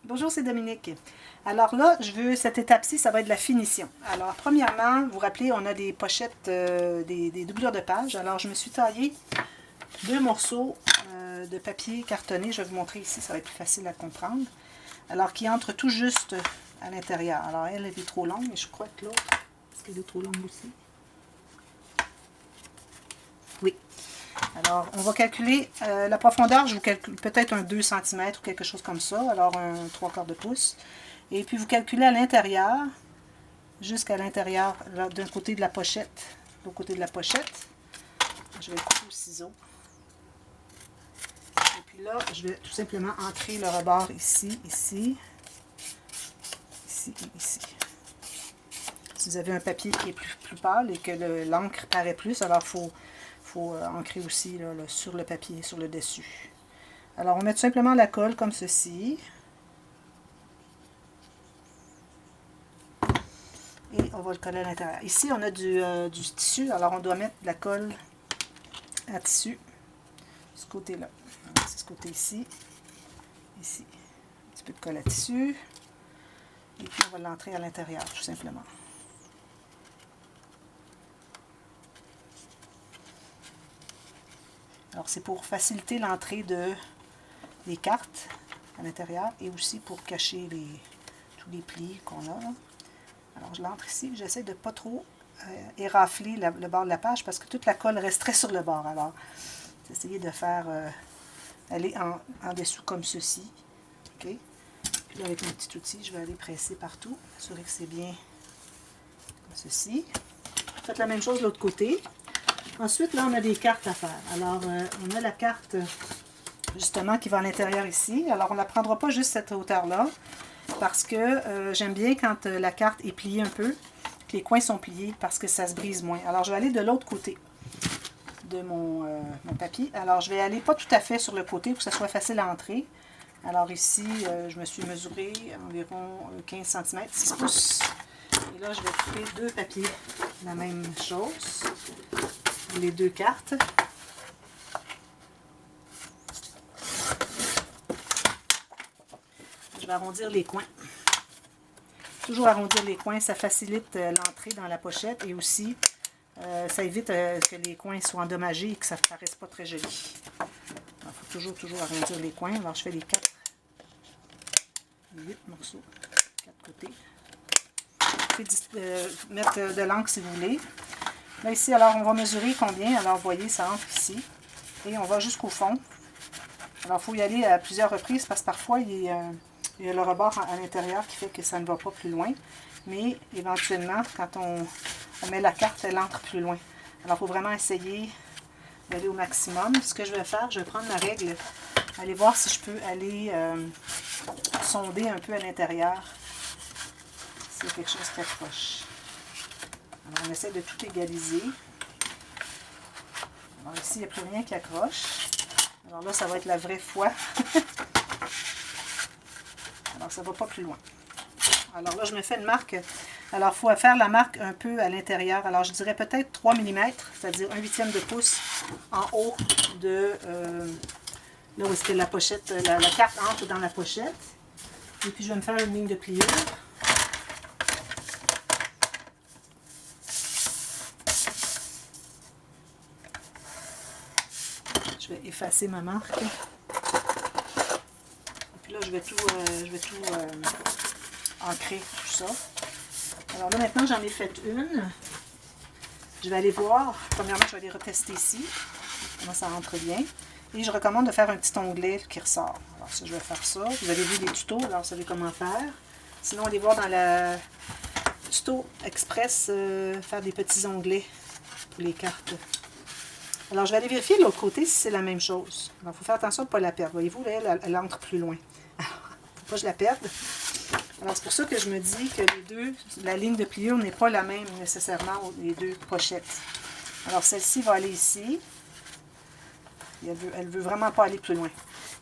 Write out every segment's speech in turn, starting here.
Bonjour, c'est Dominique. Alors là, cette étape-ci, ça va être de la finition. Alors, premièrement, vous vous rappelez, on a des pochettes, des doublures de page. Alors, je me suis taillé 2 morceaux de papier cartonné. Je vais vous montrer ici, ça va être plus facile à comprendre. Alors, qui entre tout juste à l'intérieur. Alors, elle est trop longue, mais je crois que l'autre, est-ce qu'elle est trop longue aussi? Oui. Alors, on va calculer la profondeur. Je vous calcule peut-être un 2 cm ou quelque chose comme ça. Alors, un 3/4 de pouce. Et puis, vous calculez à l'intérieur, jusqu'à l'intérieur, d'un côté de la pochette, de l'autre côté de la pochette. Je vais couper au ciseau. Et puis là, je vais tout simplement ancrer le rebord ici, ici, ici et ici. Si vous avez un papier qui est plus pâle et que l'encre paraît plus, alors il faut ancrer aussi là, sur le papier, sur le dessus. Alors, on met tout simplement la colle comme ceci. Et on va le coller à l'intérieur. Ici, on a du tissu, alors on doit mettre de la colle à tissu, ce côté-là. C'est ce côté ici, ici. Un petit peu de colle à tissu. Et puis, on va l'entrer à l'intérieur, tout simplement. Alors, c'est pour faciliter l'entrée des cartes à l'intérieur et aussi pour cacher tous les plis qu'on a là. Alors, je l'entre ici. J'essaie de ne pas trop érafler le bord de la page parce que toute la colle resterait sur le bord. Alors, j'essaie de faire aller en dessous comme ceci. OK? Puis là, avec mon petit outil, je vais aller presser partout. Assurer que c'est bien comme ceci. Faites la même chose de l'autre côté. Ensuite, là, on a des cartes à faire. Alors, on a la carte, justement, qui va à l'intérieur ici. Alors, on ne la prendra pas juste cette hauteur-là, parce que j'aime bien quand la carte est pliée un peu, que les coins sont pliés, parce que ça se brise moins. Alors, je vais aller de l'autre côté de mon papier. Alors, je vais aller pas tout à fait sur le côté, pour que ça soit facile à entrer. Alors, ici, je me suis mesuré environ 15 cm, 6 pouces. Et là, je vais couper 2 papiers, la même chose. Les 2 cartes. Je vais arrondir les coins. Toujours arrondir les coins, ça facilite l'entrée dans la pochette et aussi ça évite que les coins soient endommagés et que ça ne paraisse pas très joli. Il faut toujours arrondir les coins. Alors je fais les 8 morceaux, 4 côtés. Vous pouvez mettre de l'encre si vous voulez. Là, ici, alors, on va mesurer combien. Alors, vous voyez, ça entre ici. Et on va jusqu'au fond. Alors, il faut y aller à plusieurs reprises parce que parfois, il y a le rebord à l'intérieur qui fait que ça ne va pas plus loin. Mais, éventuellement, quand on met la carte, elle entre plus loin. Alors, il faut vraiment essayer d'aller au maximum. Ce que je vais faire, je vais prendre ma règle, aller voir si je peux aller sonder un peu à l'intérieur. S'il y a quelque chose qui accroche. Alors, on essaie de tout égaliser. Alors, ici, il n'y a plus rien qui accroche. Alors là, ça va être la vraie foi. Alors, ça ne va pas plus loin. Alors là, je me fais une marque. Alors, il faut faire la marque un peu à l'intérieur. Alors, je dirais peut-être 3 mm, c'est-à-dire 1/8 de pouce en haut de là où est-ce que la pochette, la carte entre dans la pochette. Et puis, je vais me faire une ligne de pliure. Je vais effacer ma marque. Et puis là, je vais tout ancrer, tout ça. Alors là, maintenant, j'en ai fait une. Je vais aller voir. Premièrement, je vais aller retester ici. Comment ça rentre bien. Et je recommande de faire un petit onglet qui ressort. Alors ça, je vais faire ça. Vous avez vu des tutos, alors vous savez comment faire. Sinon, allez voir dans la tuto express, faire des petits onglets pour les cartes. Alors, je vais aller vérifier de l'autre côté si c'est la même chose. Alors, il faut faire attention de ne pas la perdre. Voyez-vous, là, elle entre plus loin. Alors, il ne faut pas que je la perde. Alors, c'est pour ça que je me dis que les deux, la ligne de pliure n'est pas la même nécessairement les 2 pochettes. Alors, celle-ci va aller ici. Et elle ne veut vraiment pas aller plus loin.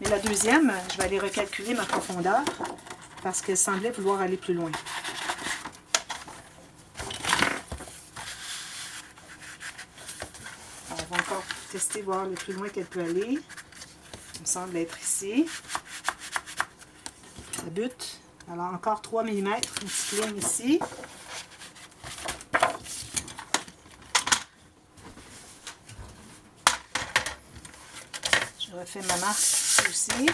Mais la deuxième, je vais aller recalculer ma profondeur parce qu'elle semblait vouloir aller plus loin. Alors, on va encore tester, voir le plus loin qu'elle peut aller. Il me semble être ici. le but. Alors encore 3 mm, une petite ligne ici. Je refais ma marque ici aussi.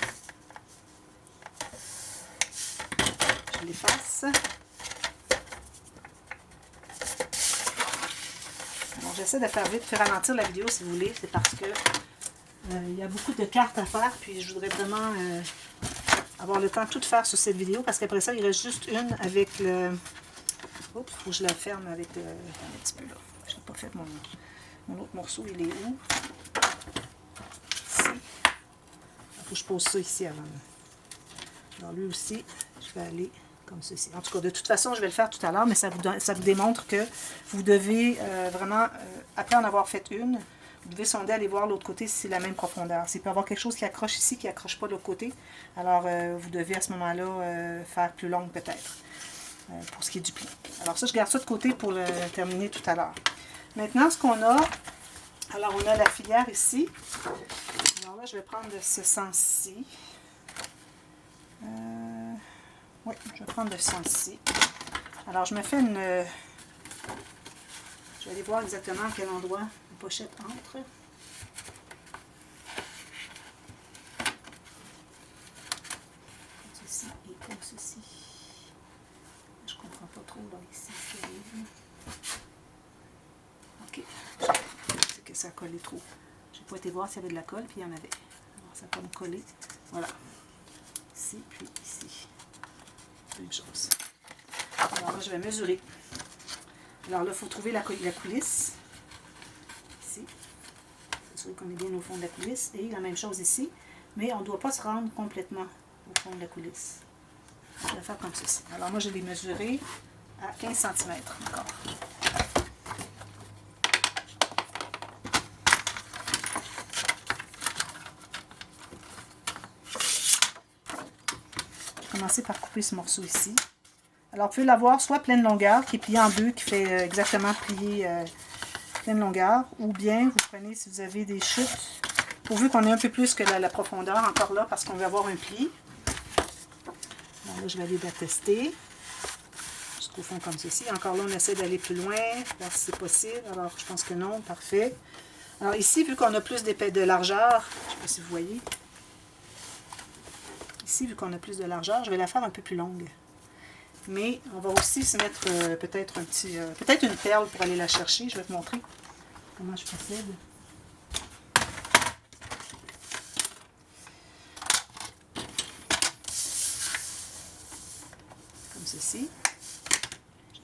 Je l'efface. Alors j'essaie de faire vite, de ralentir la vidéo si vous voulez, c'est parce que il y a beaucoup de cartes à faire, puis je voudrais vraiment avoir le temps de tout faire sur cette vidéo, parce qu'après ça, il reste juste une avec le... Oups, il faut que je la ferme avec le... un petit peu là. Je n'ai pas fait mon autre morceau, il est où? Ici. Il faut que je pose ça ici avant. Alors lui aussi, je vais aller comme ceci. En tout cas, de toute façon, je vais le faire tout à l'heure, mais ça vous démontre que vous devez vraiment, après en avoir fait une, vous devez sonder, aller voir l'autre côté si c'est la même profondeur. S'il peut y avoir quelque chose qui accroche ici, qui n'accroche pas de l'autre côté, alors vous devez à ce moment-là faire plus longue peut-être, pour ce qui est du pli. Alors ça, je garde ça de côté pour le terminer tout à l'heure. Maintenant, ce qu'on a, alors on a la filière ici. Alors là, je vais prendre de ce sens-ci. Oui, je vais prendre de ce sens-ci. Alors, je me fais une... Je vais aller voir exactement à quel endroit la pochette entre. Ceci et comme ceci. Je ne comprends pas trop là, ici, ce qui arrive. OK. C'est que ça a collé trop. Je n'ai pas été voir s'il y avait de la colle, puis il y en avait. Alors, ça va me coller. Voilà. Ici, puis ici. Même chose. Alors là, je vais mesurer. Alors là, il faut trouver la coulisse. Ici. S'assurer qu'on est bien au fond de la coulisse. Et la même chose ici. Mais on ne doit pas se rendre complètement au fond de la coulisse. Je vais faire comme ceci. Alors moi, je vais mesurer à 15 cm encore. Commencer par couper ce morceau ici. Alors, vous pouvez l'avoir soit pleine longueur, qui est plié en deux, qui fait exactement plier pleine longueur, ou bien vous prenez, si vous avez des chutes, pourvu qu'on ait un peu plus que la profondeur, encore là, parce qu'on veut avoir un pli. Alors là, je vais aller l'attester, jusqu'au fond comme ceci. Encore là, on essaie d'aller plus loin, voir si c'est possible. Alors, je pense que non, parfait. Alors ici, vu qu'on a plus de largeur, je ne sais pas si vous voyez, ici, vu qu'on a plus de largeur, je vais la faire un peu plus longue. Mais on va aussi se mettre peut-être un petit, peut-être une perle pour aller la chercher. Je vais te montrer comment je procède. Comme ceci.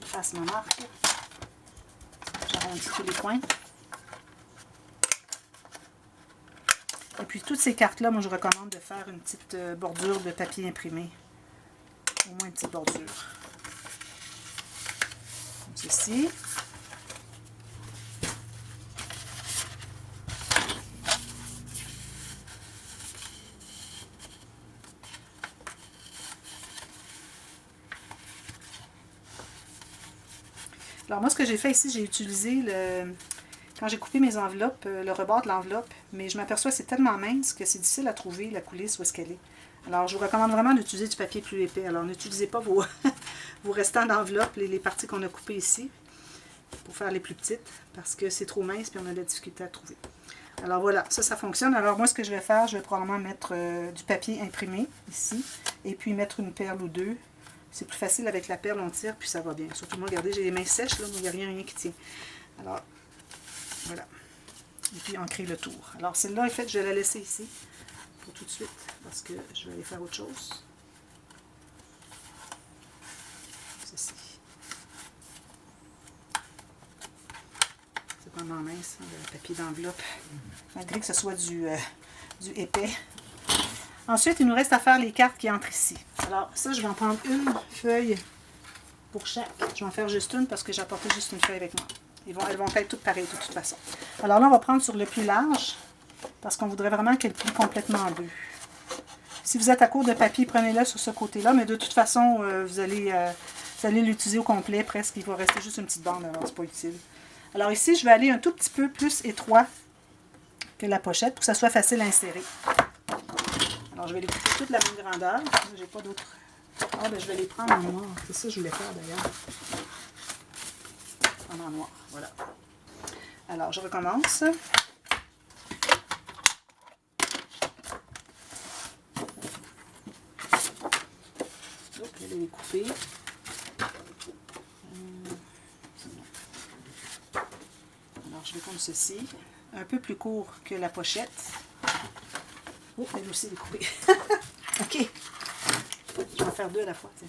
Je fasse ma marque. J'arrondis tous les coins. Et puis toutes ces cartes-là, moi je recommande de faire une petite bordure de papier imprimé. Au moins une petite bordure. Comme ceci. Alors moi, ce que j'ai fait ici, j'ai utilisé quand j'ai coupé mes enveloppes, le rebord de l'enveloppe, mais je m'aperçois que c'est tellement mince que c'est difficile à trouver la coulisse où est-ce qu'elle est. Alors, je vous recommande vraiment d'utiliser du papier plus épais. Alors, n'utilisez pas vos restants d'enveloppe, les parties qu'on a coupées ici, pour faire les plus petites, parce que c'est trop mince et on a de la difficulté à trouver. Alors voilà, ça fonctionne. Alors moi, ce que je vais faire, je vais probablement mettre du papier imprimé ici, et puis mettre une perle ou deux. C'est plus facile avec la perle, on tire, puis ça va bien. Surtout moi, regardez, j'ai les mains sèches, là, mais il n'y a rien qui tient. Alors, voilà. Et puis ancrer le tour. Alors celle-là, en fait, je vais la laisser ici pour tout de suite, parce que je vais aller faire autre chose. Ceci. C'est vraiment mince, hein, le papier d'enveloppe, malgré que ce soit du épais. Ensuite, il nous reste à faire les cartes qui entrent ici. Alors ça, je vais en prendre une feuille pour chaque. Je vais en faire juste une parce que j'ai apporté juste une feuille avec moi. Elles vont être toutes pareilles de toute façon. Alors là, on va prendre sur le plus large parce qu'on voudrait vraiment qu'elle plie complètement en deux. Si vous êtes à court de papier, prenez-le sur ce côté-là, mais de toute façon, vous allez l'utiliser au complet presque. Il va rester juste une petite bande, alors c'est pas utile. Alors ici, je vais aller un tout petit peu plus étroit que la pochette pour que ça soit facile à insérer. Alors je vais les couper toutes la même grandeur. Je n'ai pas d'autres Ah, ben je vais les prendre en noir. C'est ça que je voulais faire d'ailleurs. En noir, voilà. Alors, je recommence. Donc, je vais les couper. Alors, je vais comme ceci. Un peu plus court que la pochette. Oh, elle aussi, elle est coupée. OK. Je vais en faire deux à la fois. Tiens.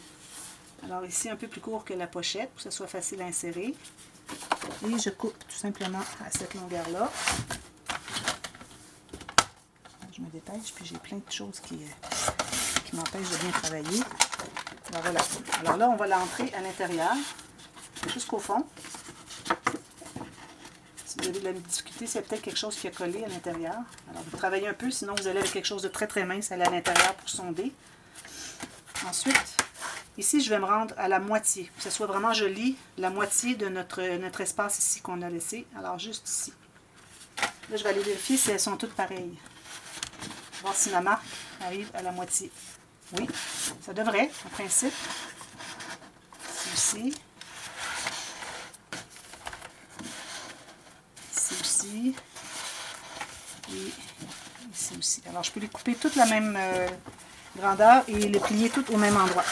Alors, ici, un peu plus court que la pochette, pour que ce soit facile à insérer. Et je coupe tout simplement à cette longueur-là. Je me dépêche, puis j'ai plein de choses qui m'empêchent de bien travailler. Alors voilà. Alors là, on va l'entrer à l'intérieur, jusqu'au fond. Si vous avez de la difficulté, c'est peut-être quelque chose qui a collé à l'intérieur. Alors vous travaillez un peu, sinon vous allez avec quelque chose de très très mince aller à l'intérieur pour sonder. Ensuite, ici, je vais me rendre à la moitié, pour que ce soit vraiment joli, la moitié de notre espace ici qu'on a laissé. Alors juste ici. Là, je vais aller vérifier si elles sont toutes pareilles. Voir si ma marque arrive à la moitié. Oui, ça devrait, en principe. Ici aussi. Ici aussi. Et ici aussi. Alors, je peux les couper toutes la même grandeur et les plier toutes au même endroit.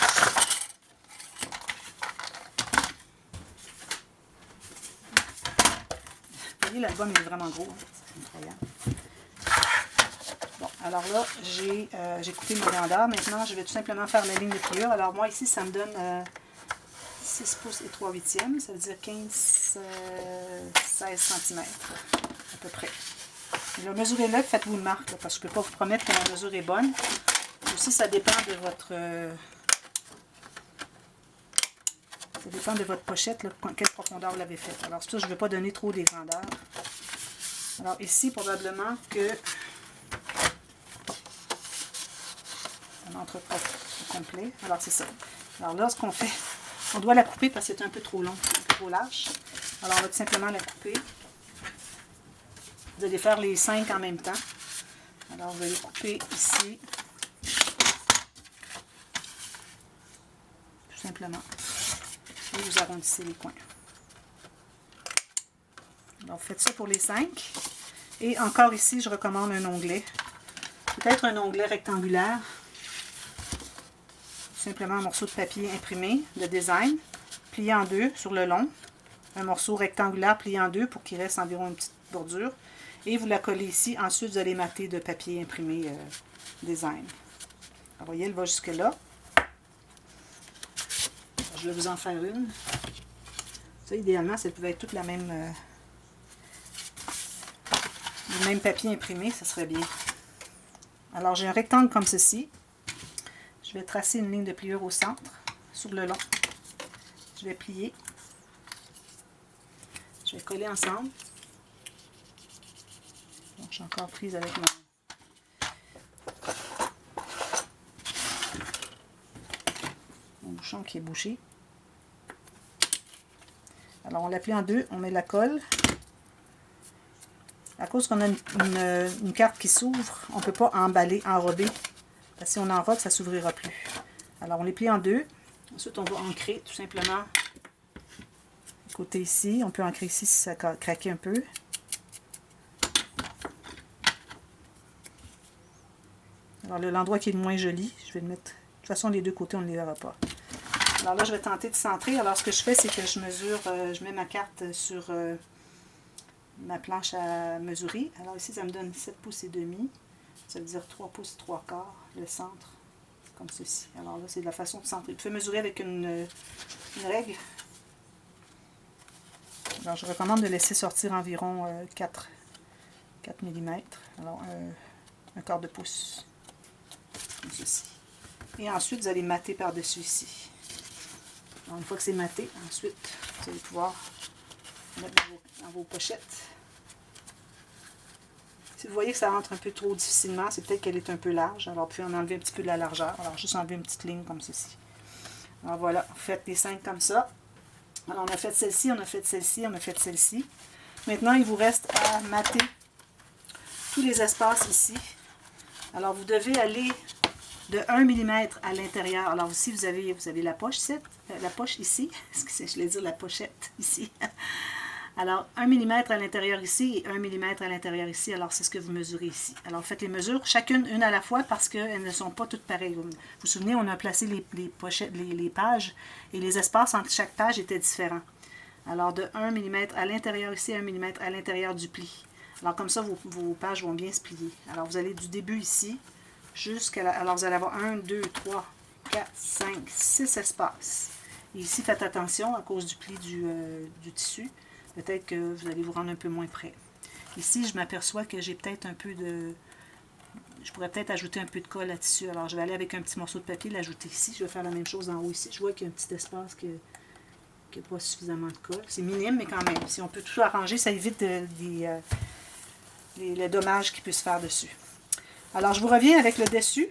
Vous voyez, l'album est vraiment gros. Hein? C'est incroyable. Bon, alors là, j'ai coupé mes grandeurs. Maintenant, je vais tout simplement faire la ligne de pliure. Alors moi, ici, ça me donne 6 pouces et 3/8. Ça veut dire 15, 16 cm à peu près. Le mesurez-le, faites-vous une marque, là, parce que je ne peux pas vous promettre que la mesure est bonne. Aussi, ça dépend de votre... ça dépend de votre pochette, là, quelle profondeur vous l'avez faite. Alors, c'est pour ça que je ne vais pas donner trop des grandeurs. Alors, ici, probablement que... on n'entre pas au complet. Alors, c'est ça. Alors là, ce qu'on fait, on doit la couper parce que c'est un peu trop long, un peu trop large. Alors, on va tout simplement la couper. Vous allez faire les 5 en même temps. Alors, vous allez couper ici. Tout simplement. Et vous arrondissez les coins. Alors, vous faites ça pour les 5. Et encore ici, je recommande un onglet. Peut-être un onglet rectangulaire. Simplement un morceau de papier imprimé de design, plié en deux sur le long. Un morceau rectangulaire plié en deux pour qu'il reste environ une petite bordure. Et vous la collez ici. Ensuite, vous allez mater de papier imprimé design. Alors, vous voyez, elle va jusque là. Je vais vous en faire une. Ça, idéalement, ça pouvait être toute la même... le même papier imprimé, ça serait bien. Alors, j'ai un rectangle comme ceci. Je vais tracer une ligne de pliure au centre, sur le long. Je vais plier. Je vais coller ensemble. Donc, je suis encore prise avec mon bouchon qui est bouché. Alors, on la plie en deux, on met la colle. À cause qu'on a une carte qui s'ouvre, on ne peut pas emballer, enrober. Parce que si on enrobe, ça ne s'ouvrira plus. Alors, on les plie en deux. Ensuite, on va ancrer tout simplement côté ici. On peut ancrer ici si ça craque un peu. Alors, l'endroit qui est le moins joli, je vais le mettre... De toute façon, les deux côtés, on ne les verra pas. Alors là, je vais tenter de centrer. Alors, ce que je fais, c'est que je mesure... je mets ma carte sur ma planche à mesurer. Alors ici, ça me donne 7 pouces et demi. Ça veut dire 3 pouces 3/4, le centre. Comme ceci. Alors là, c'est de la façon de centrer. Vous pouvez mesurer avec une règle. Alors, je recommande de laisser sortir environ 4 mm. Alors, un quart de pouce. Comme ceci. Et ensuite, vous allez mater par-dessus ici. Alors, une fois que c'est maté, ensuite, vous allez pouvoir mettre dans vos pochettes. Si vous voyez que ça rentre un peu trop difficilement, c'est peut-être qu'elle est un peu large. Alors, vous pouvez en enlever un petit peu de la largeur. Alors, juste enlever une petite ligne comme ceci. Alors, voilà. Vous faites les 5 comme ça. Alors, on a fait celle-ci, on a fait celle-ci, on a fait celle-ci. Maintenant, il vous reste à mater tous les espaces ici. Alors, vous devez aller de 1 mm à l'intérieur. Alors ici, vous avez la poche ici. Excusez, je voulais dire la pochette ici. Alors, 1 mm à l'intérieur ici et 1 mm à l'intérieur ici. Alors, c'est ce que vous mesurez ici. Alors, faites les mesures, chacune une à la fois, parce qu'elles ne sont pas toutes pareilles. Vous vous souvenez, on a placé les pochettes, les pages, et les espaces entre chaque page étaient différents. Alors, de 1 mm à l'intérieur ici, 1 mm à l'intérieur du pli. Alors, comme ça, vos pages vont bien se plier. Alors, vous allez du début ici, jusqu'à alors, vous allez avoir 1, 2, 3, 4, 5, 6 espaces. Et ici, faites attention à cause du pli du tissu. Peut-être que vous allez vous rendre un peu moins près. Ici, je m'aperçois que j'ai peut-être un peu de... Je pourrais peut-être ajouter un peu de colle là-dessus. Alors, je vais aller avec un petit morceau de papier, l'ajouter ici. Je vais faire la même chose en haut ici. Je vois qu'il y a un petit espace qui n'a pas suffisamment de colle. C'est minime, mais quand même. Si on peut tout arranger, ça évite les dommages qui puissent se faire dessus. Alors, je vous reviens avec le dessus.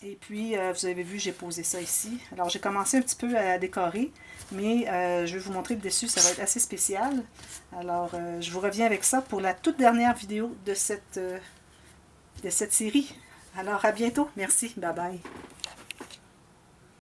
Et puis, vous avez vu, j'ai posé ça ici. Alors, j'ai commencé un petit peu à décorer, mais je vais vous montrer le dessus, ça va être assez spécial. Alors, je vous reviens avec ça pour la toute dernière vidéo de cette série. Alors, à bientôt. Merci. Bye bye.